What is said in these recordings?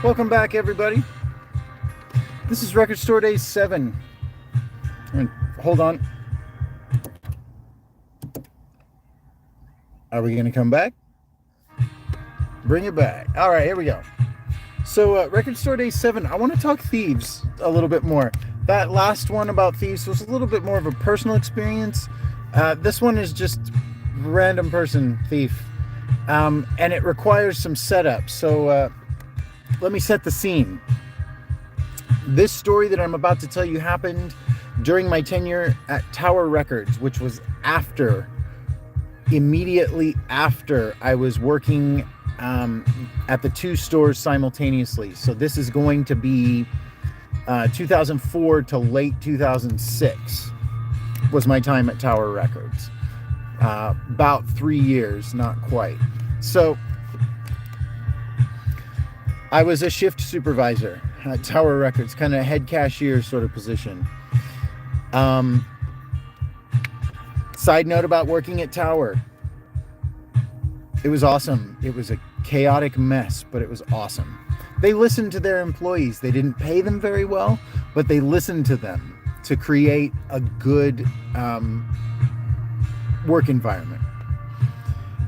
Welcome back, everybody. This is Record Store Day 7. And hold on. Are we going to come back? Bring it back. All right, here we go. So, Record Store Day 7, I want to talk Thieves a little bit more. That last one about Thieves was a little bit more of a personal experience. This one is just random person thief. And it requires some setup. So, let me set the scene. This story that I'm about to tell you happened during my tenure at Tower Records, which was immediately after I was working at the two stores simultaneously. So this is going to be 2004 to late 2006 was my time at Tower Records. About 3 years, not quite. So I was a shift supervisor at Tower Records, kind of head cashier sort of position. Side note about working at Tower. It was awesome. It was a chaotic mess, but it was awesome. They listened to their employees. They didn't pay them very well, but they listened to them to create a good work environment.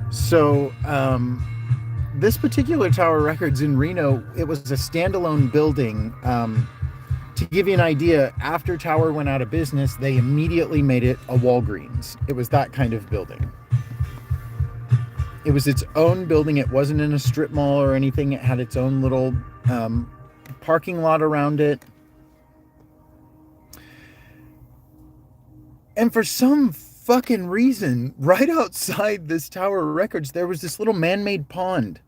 So, this particular Tower Records in Reno, it was a standalone building. To give you an idea, after Tower went out of business, they immediately made it a Walgreens. It was that kind of building. It was its own building. It wasn't in a strip mall or anything. It had its own little parking lot around it. And for some fucking reason, right outside this Tower Records, there was this little man-made pond.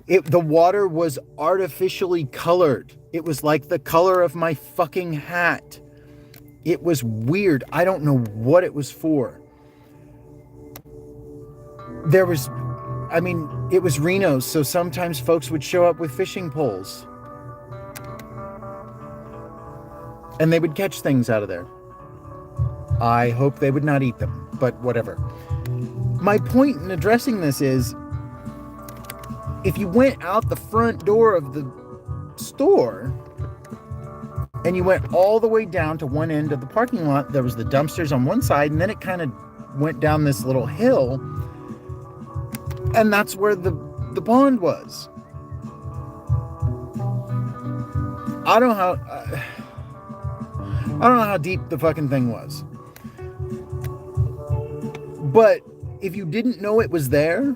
The water was artificially colored. It was like the color of my fucking hat. It was weird. I don't know what it was for. It was Reno, so sometimes folks would show up with fishing poles. And they would catch things out of there. I hope they would not eat them, but whatever. My point in addressing this is, if you went out the front door of the store and you went all the way down to one end of the parking lot, there was the dumpsters on one side, and then it kind of went down this little hill, and that's where the pond was. I don't know how deep the fucking thing was. But if you didn't know it was there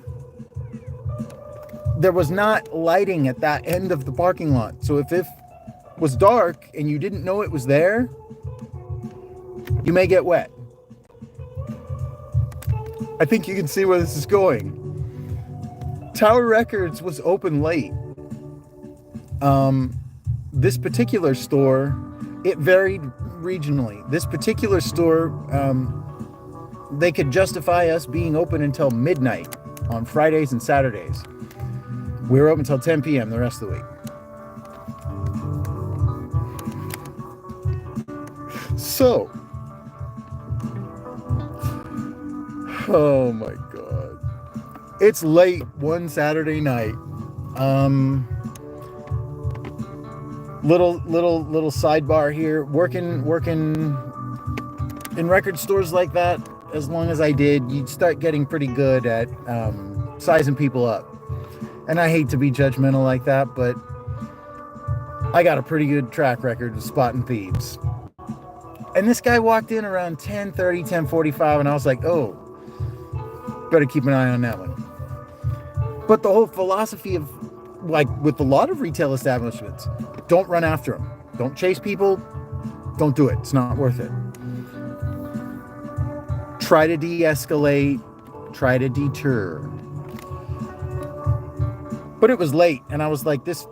was not lighting at that end of the parking lot. So if it was dark and you didn't know it was there, you may get wet. I think you can see where this is going. Tower Records was open late. This particular store, it varied regionally. This particular store, they could justify us being open until midnight on Fridays and Saturdays. We were open until 10 p.m. the rest of the week. So, oh my God. It's late one Saturday night. Little sidebar here. Working in record stores like that, as long as I did, you'd start getting pretty good at sizing people up. And I hate to be judgmental like that, but I got a pretty good track record of spotting thieves. And this guy walked in around 10:30, 10:45, and I was like, oh, better keep an eye on that one. But the whole philosophy of, like with a lot of retail establishments, don't run after them. Don't chase people. Don't do it. It's not worth it. Try to de-escalate. Try to deter. But it was late, and I was like, this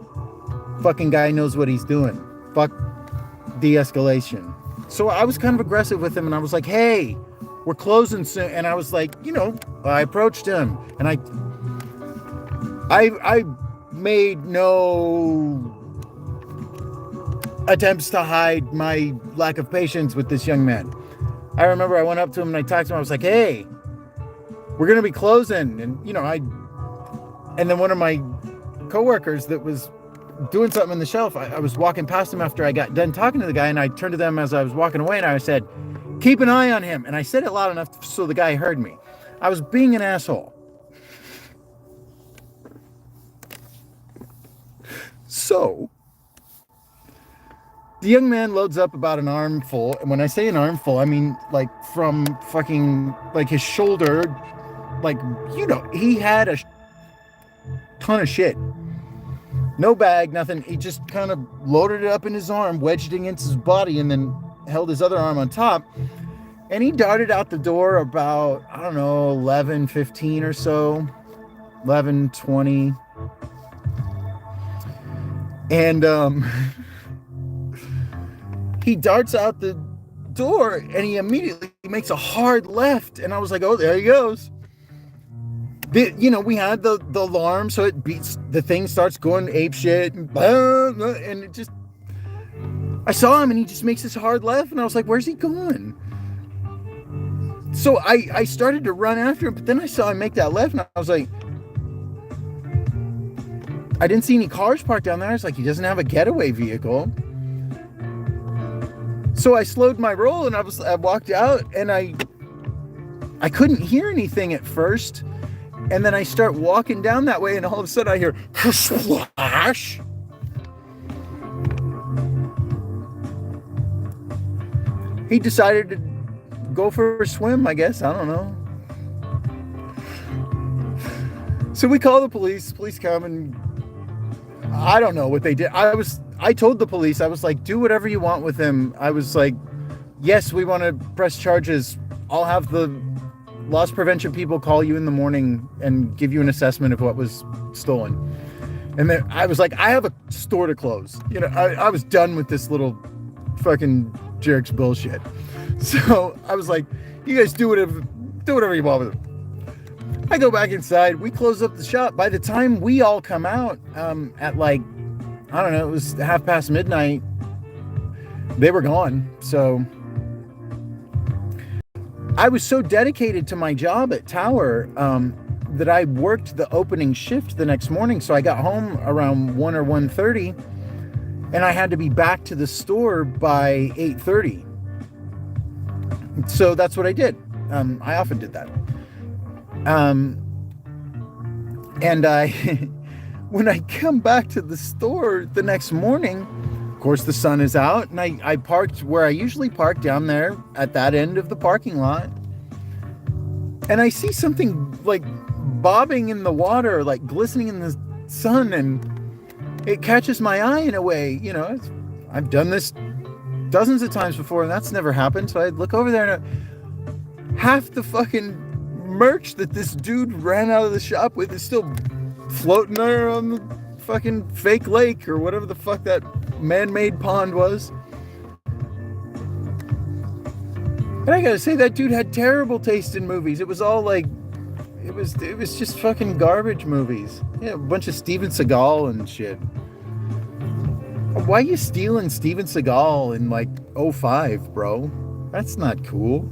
fucking guy knows what he's doing. Fuck de-escalation. So I was kind of aggressive with him, and I was like, hey, we're closing soon. And I was like, I approached him, and I made no attempts to hide my lack of patience with this young man. I remember I went up to him and I talked to him. I was like, hey, we're going to be closing. And, and then one of my coworkers that was doing something in the shelf. I was walking past him after I got done talking to the guy, and I turned to them as I was walking away, and I said, keep an eye on him. And I said it loud enough so the guy heard me. I was being an asshole. So the young man loads up about an armful. And when I say an armful, I mean like from fucking like his shoulder. Like, you know, he had a ton of shit. No bag, nothing. He just kind of loaded it up in his arm, wedged it against his body, and then held his other arm on top. And he darted out the door about, I don't know, 11:15 or so. 11:20. And he darts out the door and he immediately makes a hard left. And I was like, oh, there he goes. You know, we had the alarm, so it beats, the thing starts going ape shit, and it just, I saw him and he just makes this hard left, and I was like, where's he going? So I started to run after him, but then I saw him make that left, and I was like, I didn't see any cars parked down there. I was like, he doesn't have a getaway vehicle. So I slowed my roll, and I walked out, and I couldn't hear anything at first. And then I start walking down that way, and all of a sudden I hear splash. He decided to go for a swim, I guess. I don't know. So we call the police. Police come, and I don't know what they did. I told the police, I was like, do whatever you want with him. I was like, yes, we want to press charges. I'll have the loss prevention people call you in the morning and give you an assessment of what was stolen. And then I was like, I have a store to close. You know, I was done with this little fucking jerk's bullshit. So I was like, you guys do whatever you want with it. I go back inside. We close up the shop. By the time we all come out at like, I don't know, it was midnight. They were gone. So I was so dedicated to my job at Tower that I worked the opening shift the next morning. So I got home around 1 or 1:30, and I had to be back to the store by 8:30. So that's what I did. I often did that. And when I come back to the store the next morning, of course the sun is out, and I parked where I usually park, down there at that end of the parking lot, and I see something like bobbing in the water, like glistening in the sun, and it catches my eye in a way. You know, I've done this dozens of times before, and that's never happened. So I look over there, and half the fucking merch that this dude ran out of the shop with is still floating there on the fucking fake lake, or whatever the fuck that man-made pond was. And I gotta say, that dude had terrible taste in movies. It was all like, it was just fucking garbage movies. Yeah, a bunch of Steven Seagal and shit. Why are you stealing Steven Seagal in like 2005, bro? That's not cool.